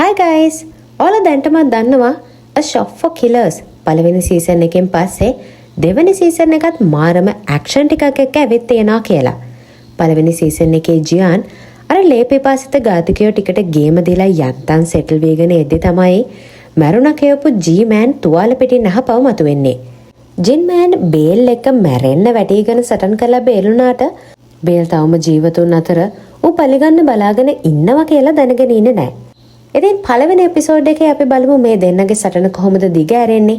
Hi guys! ඔයාලා දැන්ටමත් දන්නවා A Shop for Killers පළවෙනි සීසන් එකෙන් පස්සේ දෙවෙනි සීසන් එකත් මාරම ඇක්ෂන් ටිකක් එක්ක ඇවිත් තියෙනවා කියලා. පළවෙනි සීසන් එකේ ජියාන් අර ලේපිපාසිත ඝාතකයෝ ටිකට ගේම දීලා යන්තම් සෙටල් වෙගෙන එද්දි තමයි මැරුණා කියපු ජී-මෑන් තුවාල පිටින් අහපව මතුවෙන්නේ. ජින්-මෑන් බේල් එක මැරෙන්න වැටිගෙන සටන් කරලා බේරුණාට බේල් තවම ජීවතුන් අතර ඌ පලිගන්න බලාගෙන ඉන්නවා කියලා දැනගෙන ඉන්නේ නැහැ. ඉතින් පළවෙනි එපිසෝඩ් එකේ අපි බලමු මේ දෙන්නගේ සටන කොහොමද දිග ඇරෙන්නේ.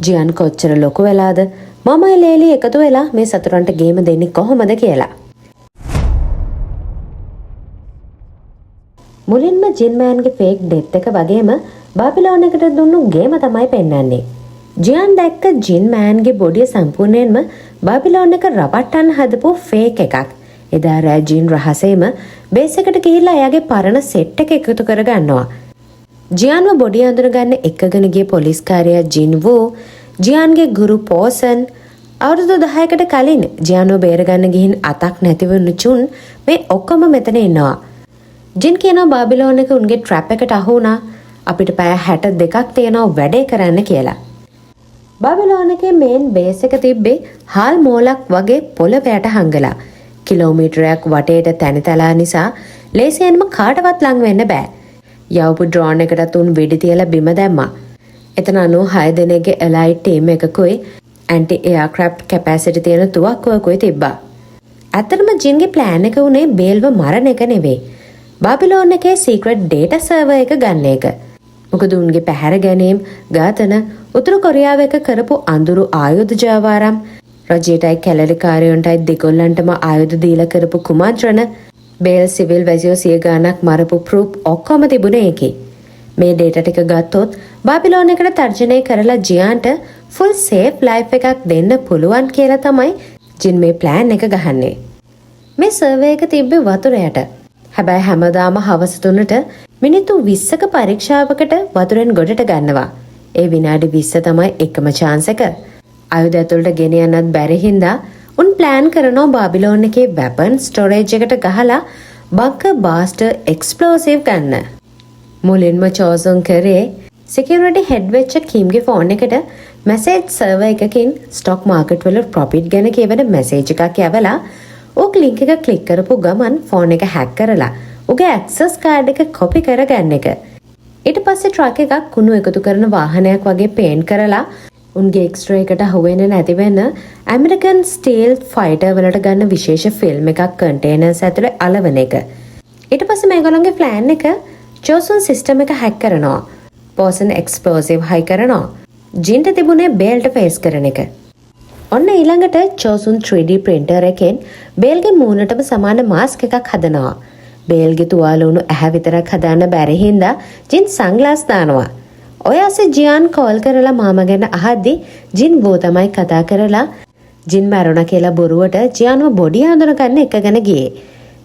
ජියන් කොච්චර ලොකු වෙලාද මමයි ලේලි එකතු වෙලා මේ සතුරන්ට ගේම දෙන්නේ කොහොමද කියලා. මුලින්ම ජින්-මෑන්ගේ ෆේක් ඩෙත් එක වගේම බාබිලෝන් එකට දුන්නු ගේම තමයි පෙන්වන්නේ. ජියන් දැක්ක ජින්-මෑන්ගේ බොඩිය සම්පූර්ණයෙන්ම බාබිලෝන් එක රවට්ටන්න හදපු ෆේක් එකක්. එදා රෑ ජින් රහසේම බේස් එකට ගිහිල්ලා එයාගේ පරණ සෙට් එක එකතු කරගන්නවා. ජියන්ව බොඩිය අඳුනගන්න එක්කගෙන ගිය පොලිස්කාරයා ජින් වූ ජියන්ගේ ගුරු පෝසන් අවුරුදු 10කට කලින් ජියන්ව බේරගන්න ගිහින් අතක් නැතිවුණු චුන් මේ ඔක්කොම මෙතන ඉන්නවා. ජින් කියනවා බාබිලෝන් එක උන්ගේ ට්‍රැප් එකට අහු වුණා. අපිට පැය 62ක් තියෙනවා වැඩේ කරන්න කියලා. බාබිලෝන් එකේ මේන් බේස් එක තිබ්බේ හාල් මෝලක් වගේ පොළොවට හංගලා. කිලෝමීටරයක් වටේට තැනිතලා නිසා ලේසියෙන්ම කාටවත් ලං වෙන්න බෑ. යවපු ඩ්‍රෝන් එකට උන් වෙඩි තියලා බිම දැම්මා. එතන 96 දෙනෙක්ගේ එලයිට් ටීම් එකකුයි ඇන්ටි එයාක්‍රාෆ්ට් කැපැසිටි තියෙන තුවක්කුවකුයි තිබ්බා. ඇත්තටම ජින්ගේ ප්ලෑන් එක උනේ බේල්ව මරණ එක නෙවෙයි. බාබිලෝන් එකේ සීක්‍රට් ඩේටා සර්වර් එක ගන්න එක. මොකද උන්ගේ පැහැර ගැනීම, ඝාතන, උතුරු කොරියාව එක කරපු අඳුරු ආයුධ ජාවාරම්, රජයටයි කැලරිකාරයොන්ටයි දෙගොල්ලන්ටම ආයුධ දීලා කරපු කුමන්ත්‍රණ, බේල් සිවිල් වැසියෝ 100 ගණක් මරපු ප්‍රූෆ් ඔක්කොම තිබුණේ ඒකේ. මේ ඩේටා ටික ගත්තොත් බාබිලෝන් එකට තර්ජනය කරලා ජියාන්ට ෆුල් සේෆ් ලයිෆ් එකක් දෙන්න පුළුවන් කියලා තමයි ජින් මේ ප්ලෑන් එක ගහන්නේ. මේ සර්වර් එක තිබ්බේ වතුර යට. හැබැයි හැමදාම හවස 3ට මිනිත්තු 20ක පරීක්ෂාවකට වතුරෙන් ගොඩට ගන්නවා. ඒ විනාඩි 20 තමයි එකම chance එක. ආයුධ ඇතුළට ගෙන යන්නත් බැරි හින්දා උන් ප්ලෑන් කරනවා බාබිලෝන් එකේ වෙපන් ස්ටෝරේජ් එකට ගහලා බංකර් බාස්ටර් එක්ස්ප්ලෝසිව් ගන්න. මුලින්ම චෝසොන් කරේ සිකියුරිටි හෙඩ් වෙච්ච කිම්ගේ ෆෝන් එකට මැසේජ් සර්වර් එකකින් ස්ටොක් මාකට් වල ප්‍රොෆිට් ගැන කියවන මැසේජ් එකක් යවලා ඕක ලින්ක් එක ක්ලික් කරපු ගමන් ෆෝන් එක හැක් කරලා උගේ ඇක්සස් කාඩ් එක කොපි කරගන්න එක. ඊට පස්සේ ට්‍රක් එකක් කුණු එකතු කරන වාහනයක් වගේ පේන්ට් කරලා උන්ගේ එක්ස්ට්‍රා එකට අහුවෙන්නේ නැති වෙන ඇමරිකන් ස්ටීල් ෆයිටර් වලට ගන්න විශේෂ ෆිල්ම් එකක් කන්ටේනර්ස් ඇතුලේ අලවන එක. ඊට පස්සේ මේගොල්ලන්ගේ ප්ලෑන් එක චෝසන් සිස්ටම් එක හැක් කරනවා. පෝසන් එක්ස්ප්ලෝසිව් හයි කරනවා. ජින්ට තිබුණේ බේල්ට ෆේස් කරන එක. ඔන්න ඊළඟට චෝසන් 3D printer එකෙන් බේල්ගේ මූණටම සමාන මාස්ක් එකක් හදනවා. බේල්ගේ තුවාල වුණු ඇහැ විතරක් හදාන්න බැරි හින්දා ජින් සන්ග්ලාස් දානවා. ඔය අසේ ජියාන් කෝල් කරලා මාමා ගැන අහද්දි ජින් වෝ තමයි කතා කරලා ජින් මැරුණා කියලා බොරුවට ජියාන්ව බොඩිය අඳුනගන්න එකගෙන ගියේ.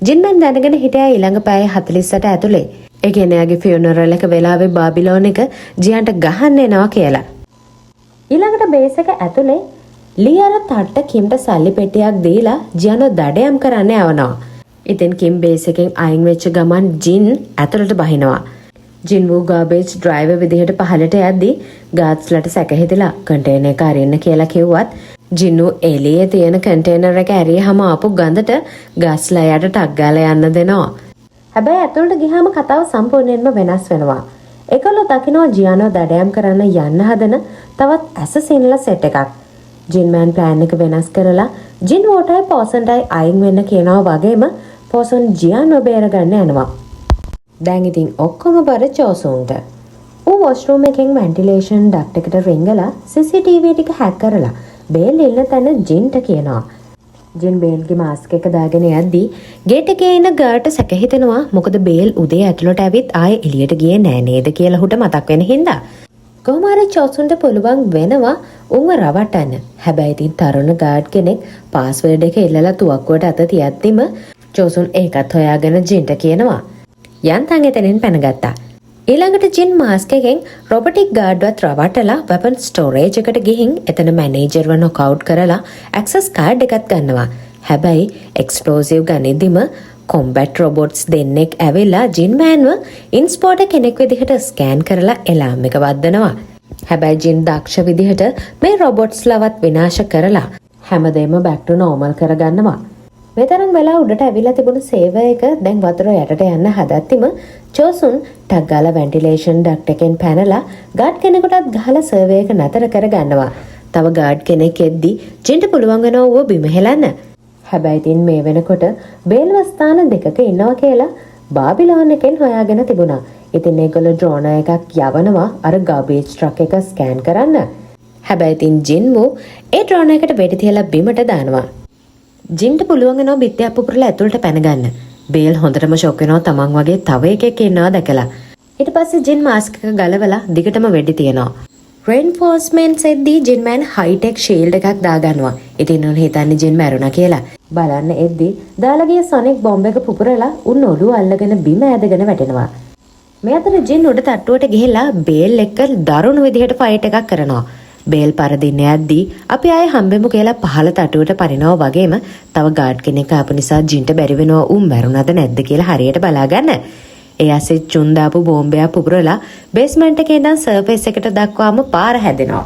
ජින් මන් දැනගෙන හිටියා ඊළඟ පැය 48 ඇතුලේ. ඒ කියන්නේ එයාගේ ෆියුනරල් එක වෙලාවේ බාබිලෝන් එක ජියාන්ට ගහන්න එනවා කියලා. ඊළඟට බේස් එක ඇතුලේ ලියර තට්ට කිම්ට සල්ලි පෙට්ටියක් දීලා ජියාන්ව දඩයම් කරන්න යවනවා. ඉතින් කිම් බේස් එකෙන් අයින් වෙච්ච ගමන් ජින් ඇතුලට බහිනවා. ජින් වූ ගාබේජ් ඩ්‍රයිවර් විදිහට පහලට යද්දී ගාඩ්ස්ලට සැක හිතලා කන්ටේනර් එක අරින්න කියලා කිව්වත් ජින් වූ එළියේ තියෙන කන්ටේනර් එක ඇරියාම ආපු ගඳට ගාඩ්ස්ලා යට ටක් ගාලා යන්න දෙනවා. හැබැයි ඇතුළට ගියාම කතාව සම්පූර්ණයෙන්ම වෙනස් වෙනවා. ඒකල දකින්න ජියානෝ දඩයම් කරන්න යන්න හදන තවත් ඇසසින්ලා සෙට් එකක්. ජින්-මෑන් ප්ලෑන් එක වෙනස් කරලා ජින් වෝටයි පෝසන්ටයි අයින් වෙන්න කියනවා වගේම පෝසන් ජියානෝ බේරගන්න යනවා. දැන් ඉතින් ඔක්කොම බර චෝසුන්ට. ඌ වොෂ්රූම් එකෙන් වෙන්ටිලේෂන් ඩක්ට් එකට රිංගලා CCTV ටික හැක් කරලා බේල් ඉන්න තැන ජින්ට කියනවා. ජින් බේල්ගේ මාස්ක් එක දාගෙන යද්දී ගේට් එකේ ඉන්න ගාර්ඩ්ට සැක හිතෙනවා මොකද බේල් උදේ ඇතුළට ඇවිත් ආයේ එළියට ගියේ නෑ නේද කියලා හුට මතක් වෙන හින්දා. කොහොම හරි චෝසුන්ට පුළුවන් වෙනවා උන්ව රවට්ටන්න. හැබැයි ඉතින් තරුණ ගාර්ඩ් කෙනෙක් පාස්වර්ඩ් එක එල්ලලා තුවක්කුවට අත තියද්දිම චෝසුන් ඒකත් හොයාගෙන ජින්ට කියනවා. යන්තම් එතනින් පැනගත්තා. ඊළඟට ජින් මාස්ක් එකෙන් රොබොටික් ගාඩ්වත් රවටලා වෙපන් ස්ටෝරේජ් එකට ගිහින් එතන මැනේජර්ව නොකවුට් කරලා ඇක්සස් කාඩ් එකක් ගන්නවා. හැබැයි එක්ස්ප්ලෝසිව් ගනිද්දිම කොම්බැට් රොබොට්ස් දෙන්නෙක් ඇවිල්ලා ජින් මෑන්ව ඉන්ස්පෝර්ටර් කෙනෙක් විදිහට ස්කෑන් කරලා එලාම් එක වද්දනවා. හැබැයි ජින් දක්ෂ විදිහට මේ රොබොට්ස්ලවත් විනාශ කරලා හැමදේම බැක් ටු නෝමල් කරගන්නවා. මේ තරම් වෙලා උඩට ඇවිල්ලා තිබුණු සේවර් එක දැන් වතුර යටට යන්න හදත්තිම චෝසුන් ටක් ගාලා වෙන්ටිලේෂන් ඩක්ට් එකෙන් පැනලා ගාඩ් කෙනෙකුටත් ගහලා සර්වර් එක නතර කරගන්නවා. තව ගාඩ් කෙනෙක් එද්දි ජින්ට පුළුවන් වෙනවා ඌව බිම හෙලන්න. හැබැයි ඉතින් මේ වෙනකොට බේල්ව ස්ථාන දෙකක ඉන්නවා කියලා බාබිලෝන් එකෙන් හොයාගෙන තිබුණා. ඉතින් ඒගොල්ලෝ ඩ්‍රෝන එකක් යවනවා අර ගාබේජ් ට්‍රක් එක ස්කෑන් කරන්න. හැබැයි ඉතින් ජින්මු ඒ ඩ්‍රෝන එකට වෙඩි තියලා බිමට දානවා. ජින්ට පුළුවන් වෙනවා බිත්තියක් පුපුරලා ඇතුළට පැනගන්න. බේල් හොඳටම ෂොක් වෙනවා තමන් වගේ තව එකෙක් ඉන්නවා දැකලා. ඊට පස්සේ ජින් මාස්ක් එක ගලවලා දිගටම වෙඩි තියනවා. රේන්ෆෝස්මන්ට්ස් එද්දී ජින් මෑන් හයිටෙක් ෂීල්ඩ් එකක් දාගන්නවා. ඉතින් උන් හිතන්නේ ජින් මැරුණා කියලා. බලන්න එද්දී දාලා ගිය සොනික් බෝම්බ එක පුපුරලා උන් ඔළුව අල්ලගෙන බිම ඇදගෙන වැටෙනවා. මේ අතර ජින් උඩ තට්ටුවට ගිහිල්ලා බේල් එක්ක දරුණු විදිහට ෆයිට් එකක් කරනවා. බේල් පරදින්න යද්දී අපි ආයේ හම්බෙමු කියලා පහළ තටුවට පනිනවා වගේම තව ගාඩ් කෙනෙක් ආපු නිසා ජින්ට බැරි වෙනවා උන් මැරුණාද නැද්ද කියලා හරියට බලාගන්න. ඒ ඇසෙත් චුන් දාපු බෝම්බයක් පුපුරලා බේස්මන්ට් එකේ ඉඳන් සර්ෆේස් එකට දක්වාම පාර හැදෙනවා.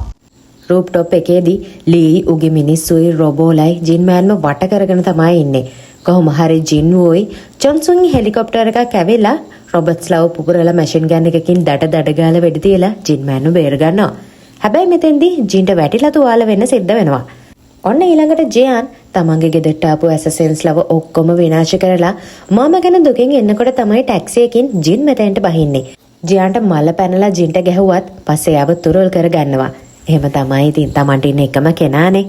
රූප් টොප් එකේදී ලී උගේ මිනිස්සුයි රොබෝලයි ජින් මෑන්ව වට කරගෙන තමයි ඉන්නේ. කොහොම හරි ජින් වෝයි චොන්සුන්ගේ හෙලිකොප්ටර් එකක් ඇවිල්ලා රොබර්ට්ස්ලව පුපුරලා මැෂින් ගන් එකකින් දඩ ගාලා වෙඩි තියලා ජින් මෑන්ව බේර ගන්නවා. හැබැයි මෙතෙන්දී ජින්ට වැටිලා තුවාල වෙන්න සිද්ධ වෙනවා. ඔන්න ඊළඟට ජියාන් තමන්ගේ ගෙදරට ආපු ඇසසෙන්ස්ලව ඔක්කොම විනාශ කරලා මාම ගැන දුකින් එන්නකොට තමයි ටැක්සි එකකින් ජින් මෙතෙන්ට බහින්නේ. ජියාන්ට මල පැනලා ජින්ට ගැහුවත් පස්සේ ආව තුරල් කරගන්නවා. එහෙම තමයි ඉතින් තමන්ට ඉන්න එකම කෙනානේ.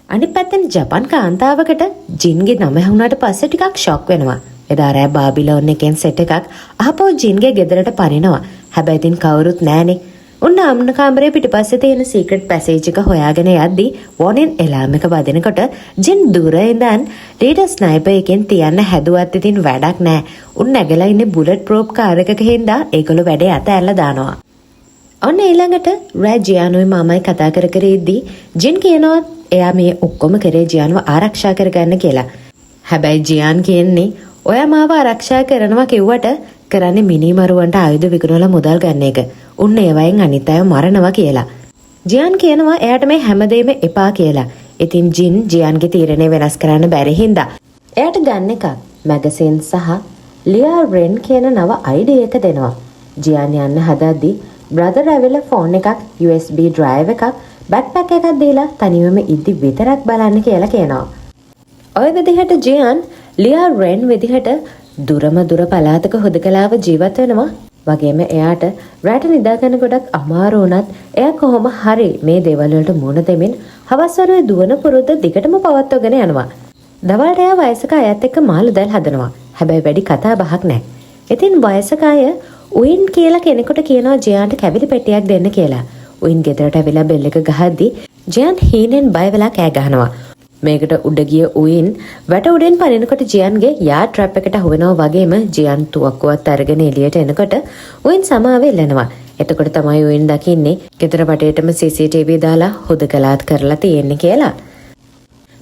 අනිත් පැත්තෙන් ජපන් කාන්තාවකට ජින්ගේ නම ඇහුණාට පස්සේ ටිකක් ෂොක් වෙනවා. එදා රෑ බාබිලෝන් එකෙන් සෙට් එකක් ආපහු ජින්ගේ ගෙදරට පනිනවා. හැබැයි ඉතින් කවුරුත් නැහනේ. උන්න අම්න කාමරේ පිටිපස්සේ තියෙන සීක්‍රට් පැසේජ් එක හොයාගෙන යද්දී වෝනින් එලාම් එක වදිනකොට ජින් දුර ඉඳන් ලීඩර් ස්නයිපර් එකෙන් තියන්න හැදුවත් ඉතින් වැඩක් නැහැ. උන් නැගලා ඉන්නේ බුලට් ප්‍රූෆ් කාර් එකක හින්දා ඒගොල්ලෝ වැඩේ අත ඇරලා දානවා. ඔන්න ඊළඟට රෑ ජියානුයි මාමයි කතා කර ඉද්දී ජින් කියනවා එයා මේ ඔක්කොම කරේ ජියාන්ව ආරක්ෂා කරගන්න කියලා. හැබැයි ජියාන් කියන්නේ ඔයා මාව ආරක්ෂා කරනවා කිව්වට කරන්නේ මිනිමරුවන්ට ආයුධ විකුණලා මුදල් ගන්න එක. උන්න ඒවයින් අනිත් අය මරනවා කියලා. ජියාන් කියනවා එයාට මේ හැමදේම එපා කියලා. ඉතින් ජින් ජියාන්ගේ තීරණය වෙනස් කරන්න බැරි හින්දා එයාට ගන්න එකක් මැගසින් සහ ලියා රෙන් කියන නව ID එක දෙනවා. ජියාන් යන්න හදද්දී බ්‍රදර් ඇවිල්ලා ෆෝන් එකක් USB drive එකක් බෑක්පැක් එකක් දීලා තනියම ඉද්දි විතරක් බලන්න කියලා කියනවා. ඔය විදිහට ජියාන් ලියා රෙන් විදිහට දුරම දුර පළාතක හුදකලාව ජීවත් වෙනවා. වගේම එයාට රැට නිදාගන්න ගොඩක් අමාරු වුණත් එයා කොහොම හරි මේ දේවල් වලට මුහුණ දෙමින් හවස් වරුවේ දුවන පුරුද්ද දිගටම පවත්වාගෙන යනවා. දවල්ට එයා වයසක අයත් එක්ක මාළු දැල් හදනවා. හැබැයි වැඩි කතා බහක් නැහැ. ඉතින් වයසක අය උයින් කියලා කෙනෙකුට කියනවා ජයාන්ට කැවිලි පෙට්ටියක් දෙන්න කියලා. උයින් ගෙදරට ඇවිල්ලා බෙල් එක ගහද්දී ජයාන් හීනෙන් බය වෙලා කෑ ගහනවා. මේකට උඩ ගිය උයින් වැට උඩෙන් පනිනකොට ජියන්ගේ යා ට්‍රැප් එකට හුවෙනවා වගේම ජියන් තුවක්කුවත් අරගෙන එළියට එනකොට උයින් සමාව එල්ලනවා. එතකොට තමයි උයින් දකින්නේ ගෙදර වටේටම CCTV දාලා හුදකලාත් කරලා තියෙන්නේ කියලා.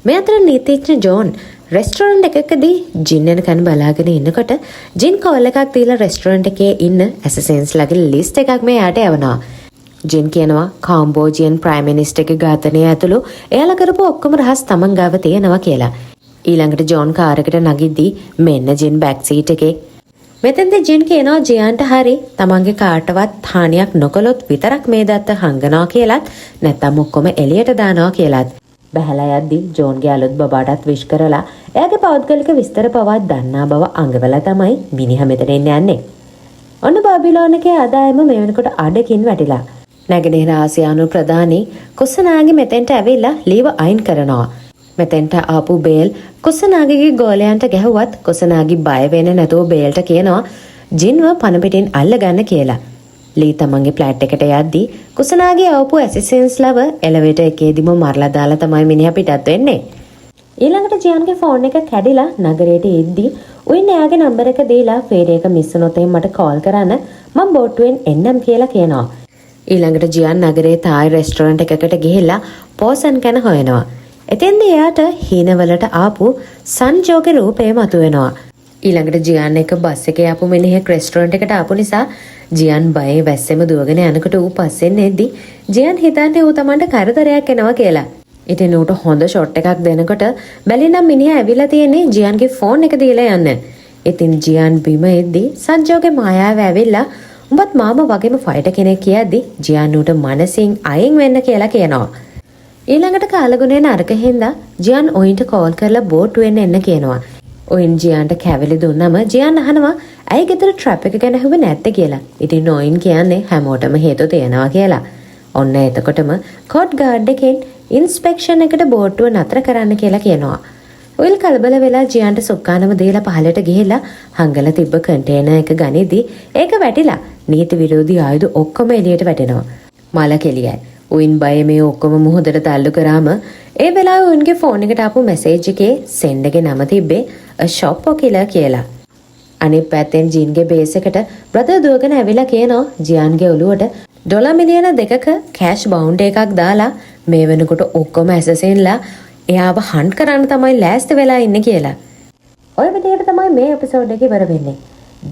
මේ අතර නීතිඥ ජෝන් රෙස්ටොරන්ට් එකකදී ජින් එනකන් බලාගෙන ඉන්නකොට ජින් කෝල් එකක් දීලා රෙස්ටොරන්ට් එකේ ඉන්න ඇසසෙන්ස්ලාගේ ලිස්ට් එකක් මෙයාට යවනවා. ජින් කියනවා කාම්බෝජියන් ප්‍රයිම් මිනිස්ටර්ගේ ඝාතනය ඇතුළු එයාලා කරපු ඔක්කොම රහස් තමන් ගාව තියෙනවා කියලා. ඊළඟට ජෝන් කාර් එකට නගිද්දී මෙන්න ජින් බෑක් සීට් එකේ. මෙතෙන්දී ජින් කියනවා ජියාන්ට හරි තමන්ගේ කාටවත් හානියක් නොකළොත් විතරක් මේ දත්ත හංගනවා කියලාත් නැත්නම් ඔක්කොම එළියට දානවා කියලාත්. බහැලා යද්දී ජෝන්ගේ අලුත් බබාටත් විශ් කරලා එයාගේ පෞද්ගලික විස්තර පවා දන්නා බව අඟවලා තමයි මිනිහා මෙතන යන්නේ. ඔන්න බාබිලෝන් එකේ ආදායම මේ වෙනකොට අඩකින් වැටිලා. නැගෙනහිර ආසියානු ප්‍රධානී කුසනාගේ මෙතෙන්ට ඇවිල්ලා ලීව අයින් කරනවා. මෙතෙන්ට ආපු බේල් කුසනාගේ ගෝලයන්ට ගැහුවත් කුසනාගේ බය වෙන්නේ නැතුව බේල්ට කියනවා ජින්ව පන පිටින් අල්ලගන්න කියලා. ලී තමන්ගේ ෆ්ලැට් එකට යද්දී කුසනාගේ ආපු ඇසිස්ටන්ට්ස්ලව එලිවේටර් එකේදීම මරලා දාලා තමයි මිනිහා පිටත් වෙන්නේ. ඊළඟට ජියන්ගේ ෆෝන් එක කැඩිලා නගරයට එද්දී උයින් එයාගේ නම්බර එක දීලා ෆේරි එක මිස් වුණොත් මට කෝල් කරන්න මම බෝට්ටුවෙන් එන්නම් කියලා කියනවා. ඊළඟට ජියන් නගරේ තායි රෙස්ටොරන්ට් එකකට ගිහිල්ලා පෝසන් ගැන හොයනවා. එතෙන්දී එයාට හීනවලට ආපු සංජෝගේ රූපය මතුවෙනවා. ඊළඟට ජියාන් එක බස් එකේ ආපු මිනිහෙක් රෙස්ටොරන්ට් එකට ආපු නිසා ජියාන් බයේ වැස්සෙම දුවගෙන යනකොට ඌ පස්සෙන් එද්දි ජියාන් හිතන්නේ ඌ Tamanට කරදරයක් එනවා කියලා. ඉතින් ඌට හොඳ ෂොට් එකක් දෙනකොට බැලිනම් මිනිහා ඇවිල්ලා තියෙන්නේ ජියාන්ගේ ෆෝන් එක දීලා යන්න. ඉතින් ජියාන් බිම එද්දි සජ්ජෝගේ මායාව ඇවිල්ලා උඹත් මාම වගේම ෆයිටර් කෙනෙක් කියද්දි ජියාන් ඌට මනසින් අයින් වෙන්න කියලා කියනවා. ඊළඟට කාලගුණේ නරක හින්දා ජියාන් ඔයින්ට කෝල් කරලා බෝට්ටුවෙන් එන්න කියනවා. ඔයින් ජියාන්ට කැවිලි දුන්නම ජියාන් අහනවා ඇයි ගෙදර ට්‍රැප් එක ගැන හුවේ නැත්තේ කියලා. ඉතින් ඔයින් කියන්නේ හැමෝටම හේතු තියෙනවා කියලා. ඔන්න එතකොටම කෝඩ් ගාඩ් එකෙන් ඉන්ස්පෙක්ෂන් එකට බෝට්ටුව නතර කරන්න කියලා කියනවා. ඔයිල් කලබල වෙලා ජියාන්ට සුක්කානම දීලා පහලට ගිහිල්ලා හංගලා තිබ්බ කන්ටේනර් එක ගනිද්දි ඒක වැටිලා නීති විරෝධී ආයුධ ඔක්කොම එළියට වැටෙනවා. මල කෙලියයි. ඔයින් බය මේ ඔක්කොම මුහුදට තල්ලු කරාම ඒ වෙලාවේ ඔයින්ගේ ෆෝන් එකට ආපු මැසේජ් එකේ සෙන්ඩ් එකේ නම තිබ්බේ a shop killer කියලා. අනිත් පැත්තෙන් ජීන්ගේ බේස් එකට බ්‍රදර් දුවගෙන ඇවිල්ලා කියනවා ජියාන්ගේ ඔළුවට ඩොලර් මිලියන 2ක කෑෂ් බවුන්ඩ් එකක් දාලා මේ වෙනකොට ඔක්කොම ඇසසින්ලා එයාව හන්ට් කරන්න තමයි ලෑස්ති වෙලා ඉන්නේ කියලා. ඔය විදිහට තමයි මේ එපිසෝඩ් එක ඉවර වෙන්නේ.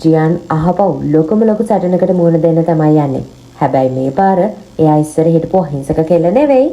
ජියාන් අහපව් ලොකම ලොකු සටනකට මුහුණ දෙන්න තමයි යන්නේ. හැබැයි මේ පාර එයා ඉස්සර හිටපු අහිංසක කෙල්ල නෙවෙයි.